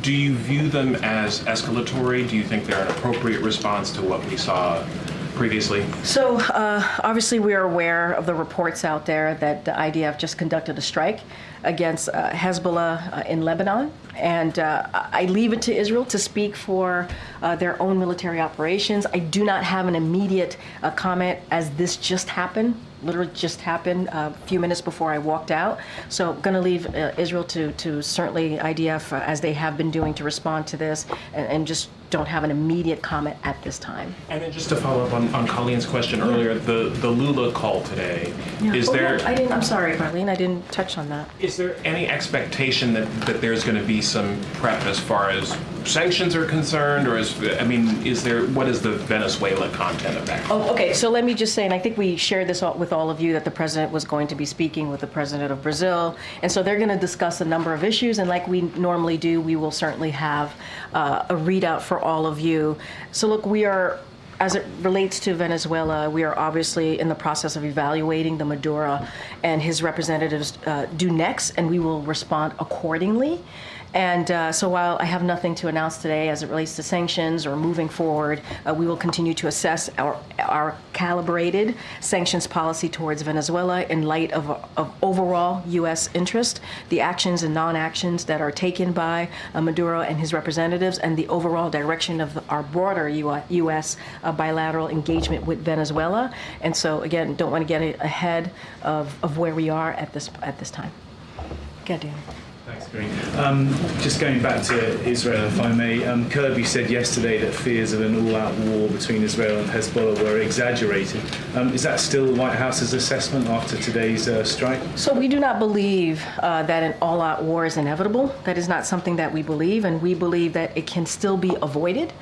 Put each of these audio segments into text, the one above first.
Do you view them as escalatory? Do you think they're an appropriate response to what we saw previously? So obviously we are aware of the reports out there that the IDF just conducted a strike against Hezbollah in Lebanon. And I leave it to Israel to speak for their own military operations. I do not have an immediate comment, as this just happened, literally just happened a few minutes before I walked out. So I'm going to leave Israel to certainly IDF, as they have been doing, to respond to this, and just don't have an immediate comment at this time. And then just to follow up on Colleen's question earlier, the Lula call today, is there... Yeah, I'm sorry, Marlene, I didn't touch on that. Is there any expectation that there's going to be some prep as far as sanctions are concerned, or what is the Venezuela content of that? Oh, okay, so let me just say, and I think we shared this with all of you, that the president was going to be speaking with the president of Brazil, and so they're going to discuss a number of issues, and like we normally do, we will certainly have a readout for all of you. So look, we are, as it relates to Venezuela, we are obviously in the process of evaluating the Maduro and his representatives due next, and we will respond accordingly. And so while I have nothing to announce today as it relates to sanctions or moving forward, we will continue to assess our calibrated sanctions policy towards Venezuela in light of overall U.S. interest, the actions and non-actions that are taken by Maduro and his representatives, and the overall direction of our broader U.S. Bilateral engagement with Venezuela. And so, again, don't want to get ahead of where we are at this time. Go, Dan. Thanks, Green. Just going back to Israel, if I may, Kirby said yesterday that fears of an all-out war between Israel and Hezbollah were exaggerated. Is that still the White House's assessment after today's strike? So we do not believe that an all-out war is inevitable. That is not something that we believe, and we believe that it can still be avoided.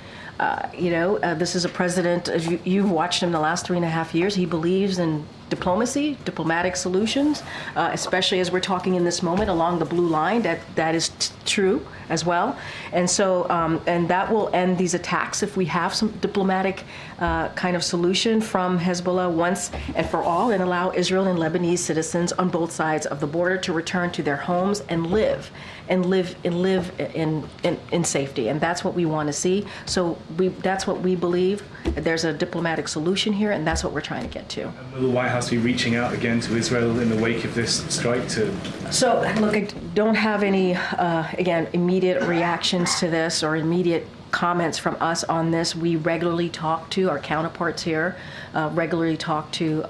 This is a president, as you've watched him the last 3.5 years, he believes in diplomacy, diplomatic solutions, especially as we're talking in this moment along the blue line, that is true as well. And so, and that will end these attacks if we have some diplomatic kind of solution from Hezbollah once and for all, and allow Israel and Lebanese citizens on both sides of the border to return to their homes and live in safety. And that's what we want to see. So that's what we believe. There's a diplomatic solution here, and that's what we're trying to get to. And will the White House be reaching out again to Israel in the wake of this strike? So, look, I don't have any, again, immediate reactions to this or immediate comments from us on this. We regularly talk to our counterparts here, regularly talk to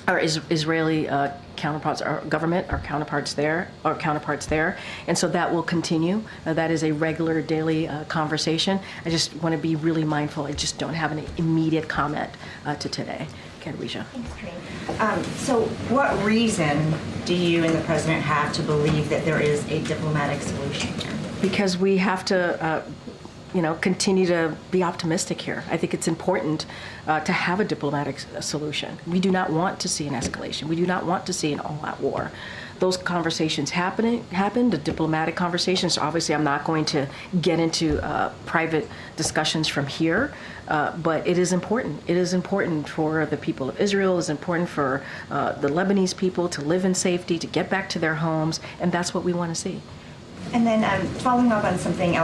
our Israeli counterparts, our government, our counterparts there, and so that will continue. That is a regular daily conversation. I just want to be really mindful. I just don't have an immediate comment to today. Kadweja. Thanks, Karine. So what reason do you and the president have to believe that there is a diplomatic solution here? Because we have to continue to be optimistic here. I think it's important to have a diplomatic solution. We do not want to see an escalation. We do not want to see an all-out war. Those conversations happened, the diplomatic conversations. Obviously, I'm not going to get into private discussions from here, but it is important. It is important for the people of Israel. It is important for the Lebanese people to live in safety, to get back to their homes, and that's what we want to see. And then following up on something else.